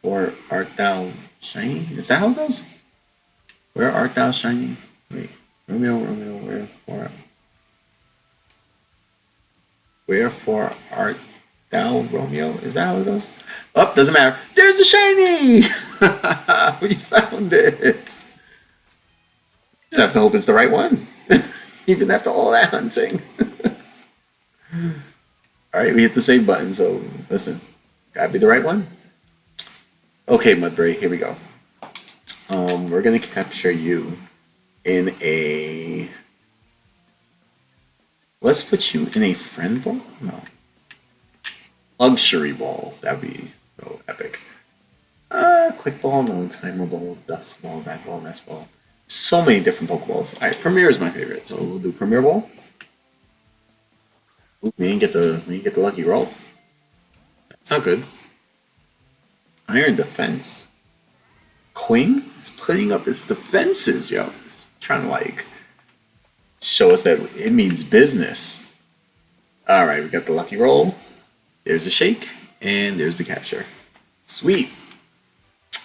or art thou shiny? Is that how it goes? Where art thou shiny? Wait. Romeo, Romeo, wherefore art thou Romeo? Is that how it goes? Oh, doesn't matter. There's the shiny! We found it. Just have to hope it's the right one. Even after all that hunting. Alright, we hit the save button, so listen. Gotta be the right one. Okay, Mudbray, here we go. We're gonna capture you in a. Let's put you in a friend ball? No. Luxury ball. That'd be so epic. Quick ball, no timer ball, dust ball, rat ball, nest ball. So many different Pokeballs. Alright, Premier is my favorite, so we'll do Premier Ball. Ooh, we didn't get the lucky roll. It's not good. Iron defense. Queen is putting up its defenses, yo. It's trying to like show us that it means business. All right, we got the lucky roll. There's a shake, and there's the capture. Sweet.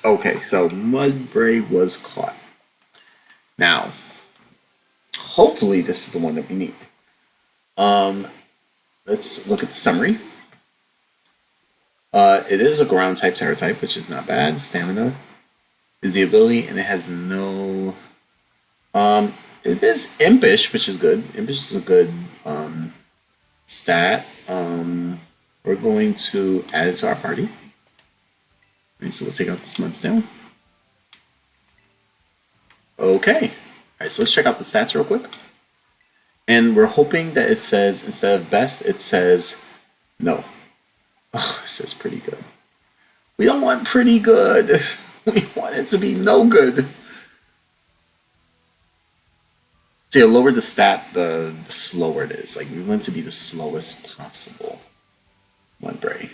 Okay, so Mudbray was caught. Now, hopefully, this is the one that we need. Um, let's look at the summary. It is a ground type terror type, which is not bad. Stamina is the ability, and it has no. It is impish, which is good. Impish is a good stat. We're going to add it to our party. Right, so we'll take out the smuds down. Okay. All right, so let's check out the stats real quick. And we're hoping that it says, instead of best, it says no. Oh, it says pretty good. We don't want pretty good. We want it to be no good. So the lower the stat, the slower it is. Like, we want it to be the slowest possible. Mudbray.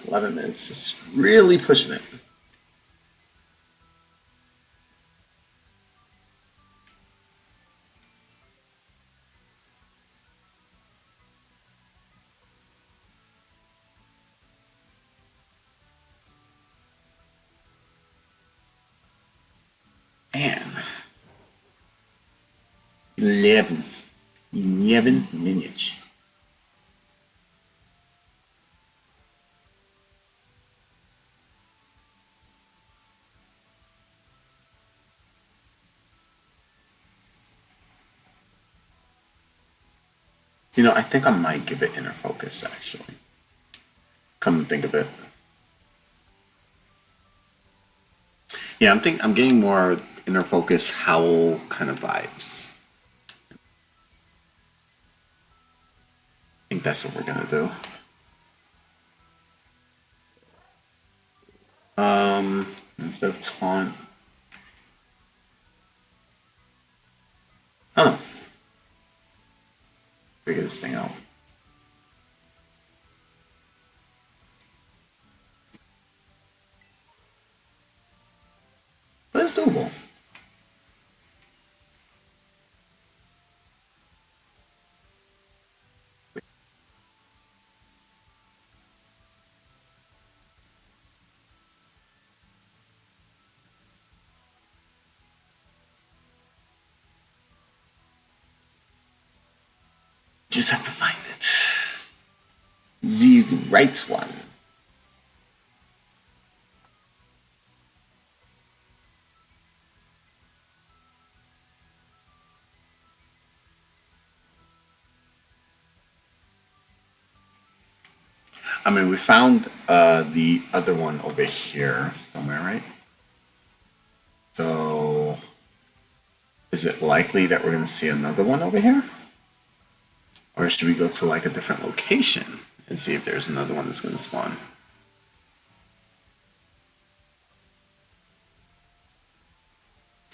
11 minutes. It's really pushing it. Man. 11. 11 minutes. You know, I think I might give it inner focus, actually. Come to think of it. Yeah, I'm getting more inner focus howl kind of vibes. I think that's what we're gonna do. Instead of taunt. Oh. Figure this thing out. But it's doable. Just have to find it. The right one. I mean, we found the other one over here somewhere, right? So, is it likely that we're going to see another one over here? Or should we go to like a different location and see if there's another one that's going to spawn?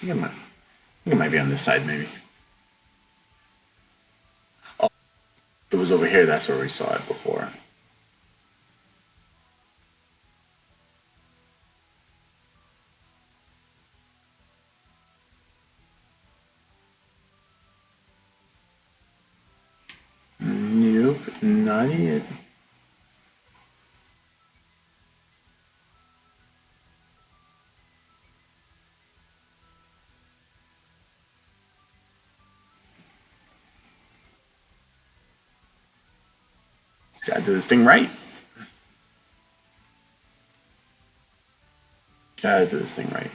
I think it might be on this side, maybe. Oh, it was over here. That's where we saw it before. Nope, not it. Gotta do this thing right. Gotta do this thing right.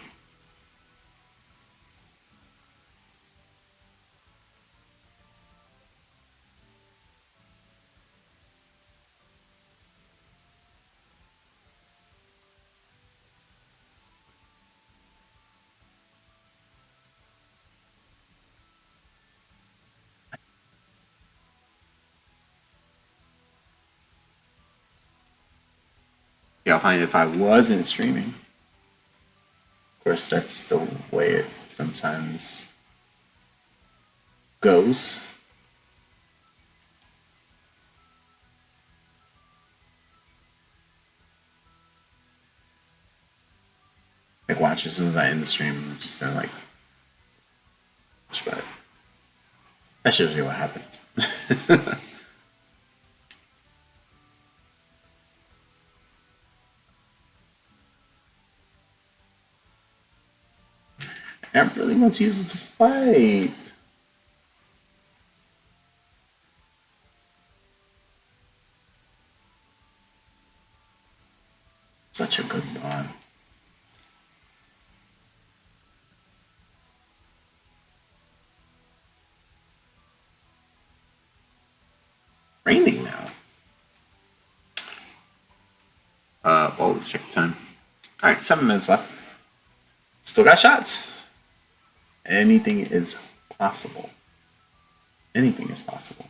Yeah, I'll find it if I wasn't streaming. Of course, that's the way it sometimes. goes. Like watch as soon as I end the stream, I'm just gonna like but that's usually what happens. I really want to use it to fight. Such a good bond. Raining now. Oh, check the time. All right, 7 minutes left. Still got shots. Anything is possible. Anything is possible.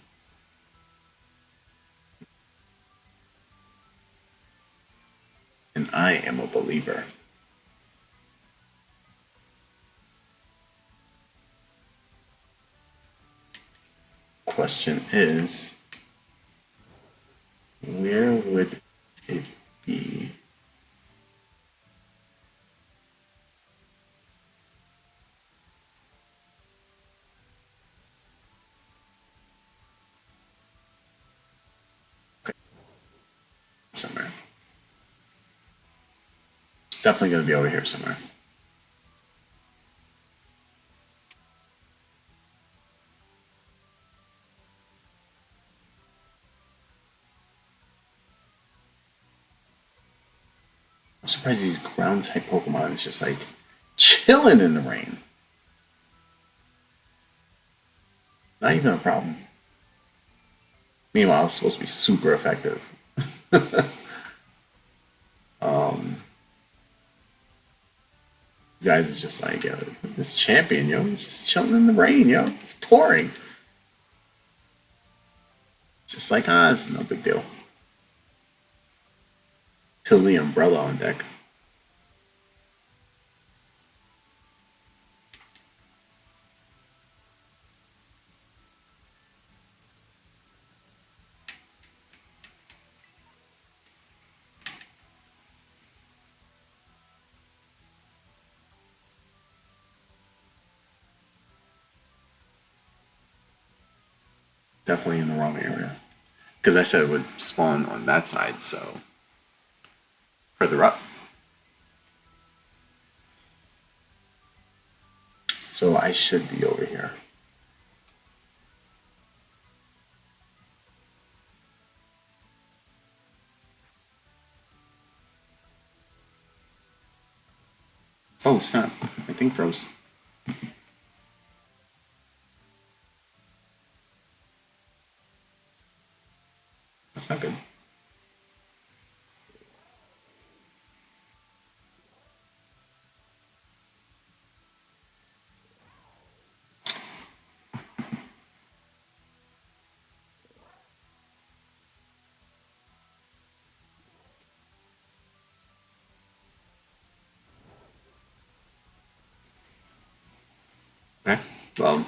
And I am a believer. Question is, where would it be? Okay. Somewhere. It's definitely going to be over here somewhere. I'm surprised these ground type Pokemon is just like chilling in the rain. Not even a problem. Meanwhile, it's supposed to be super effective. Guys is just like, yo, this champion, yo, just chilling in the rain, yo. It's pouring. Just like, it's no big deal. Till the umbrella on deck. Definitely in the wrong area. Because I said it would spawn on that side, so further up. So I should be over here. Oh snap! My thing froze. That's not good. Okay. Well,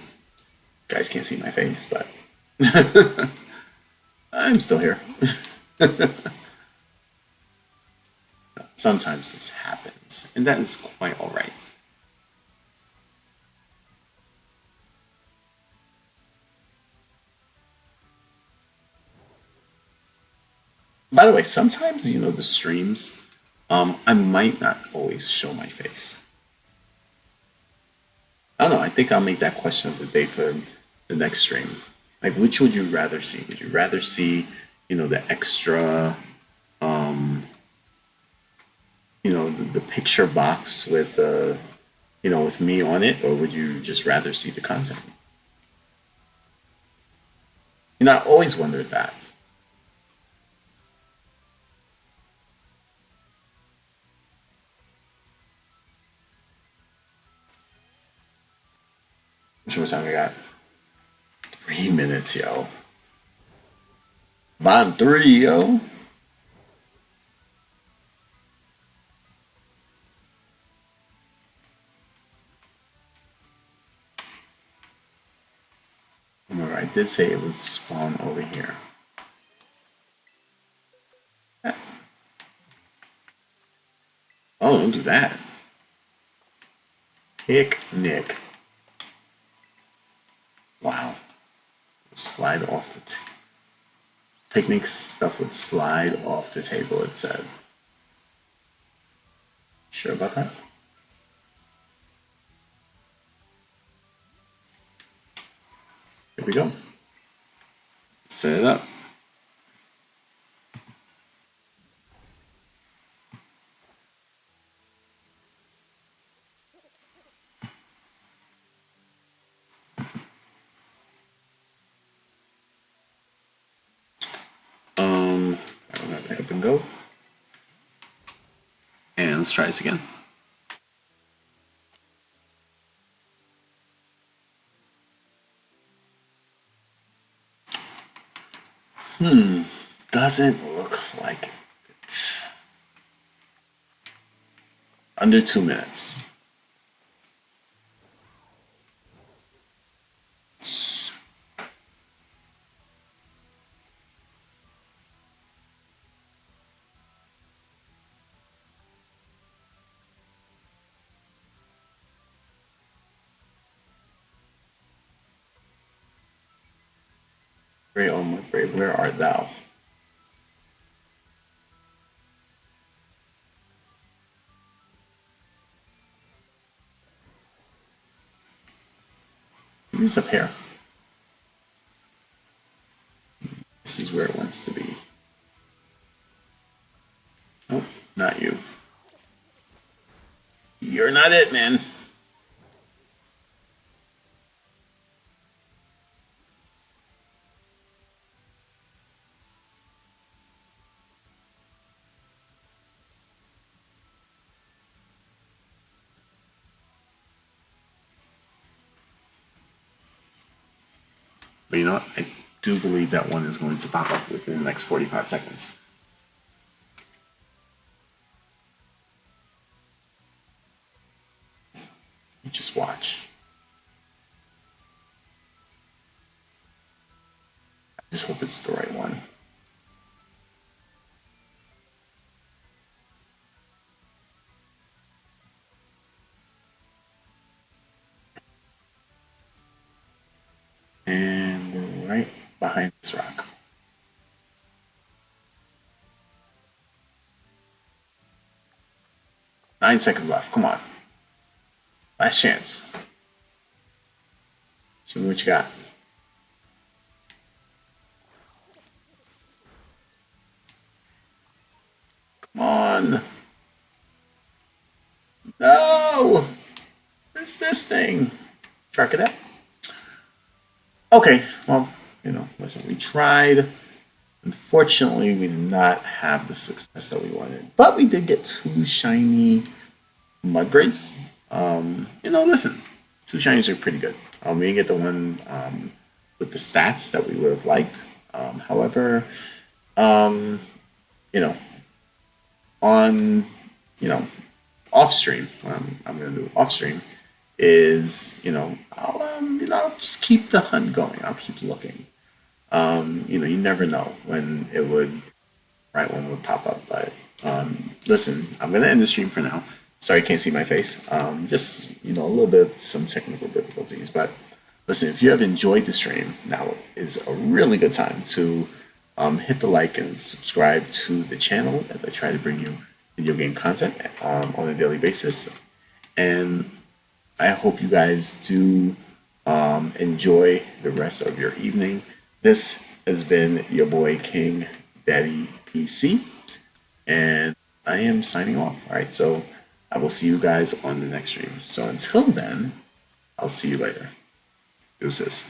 guys can't see my face, but I'm still here. Sometimes this happens, and that is quite alright. By the way, sometimes, the streams, I might not always show my face. I don't know. I think I'll make that question of the day for the next stream. Like, which would you rather see? Would you rather see, the extra, the picture box with with me on it, or would you just rather see the content? I always wondered that. How much time we got? 3 minutes, yo. Bottom three, yo. it did say it would spawn over here. Oh, don't do that. Picnic. Wow. Slide off the picnic stuff would slide off the table, it said. Sure about that? Here we go. Set it up. I'm gonna pick up and go. And let's try this again. Doesn't look like it. Under 2 minutes. Great, oh my great, where art thou? Who's up here? This is where it wants to be. Nope, not you. You're not it, man. But you know what? I do believe that one is going to pop up within the next 45 seconds. You just watch. I just hope it's the right one. And we're right behind this rock. Nine seconds left. Come on. Last chance. Show me what you got. Come on. No! It's this thing. Track it out. Okay, well, listen, we tried. Unfortunately, we did not have the success that we wanted, but we did get two shiny Mudbrays. Listen, two shinies are pretty good. We didn't get the one with the stats that we would have liked. However, you know, on off stream, what I'm gonna do off stream is I'll just keep the hunt going. I'll keep looking. You never know when it would right one would pop up. But listen, I'm gonna end the stream for now. Sorry, you can't see my face. Just a little bit of some technical difficulties. But listen, if you have enjoyed the stream, now is a really good time to hit the like and subscribe to the channel as I try to bring you video game content on a daily basis. And I hope you guys do enjoy the rest of your evening. This has been your boy King Daddy PC, and I am signing off. All right, so I will see you guys on the next stream. So until then, I'll see you later. Deuces.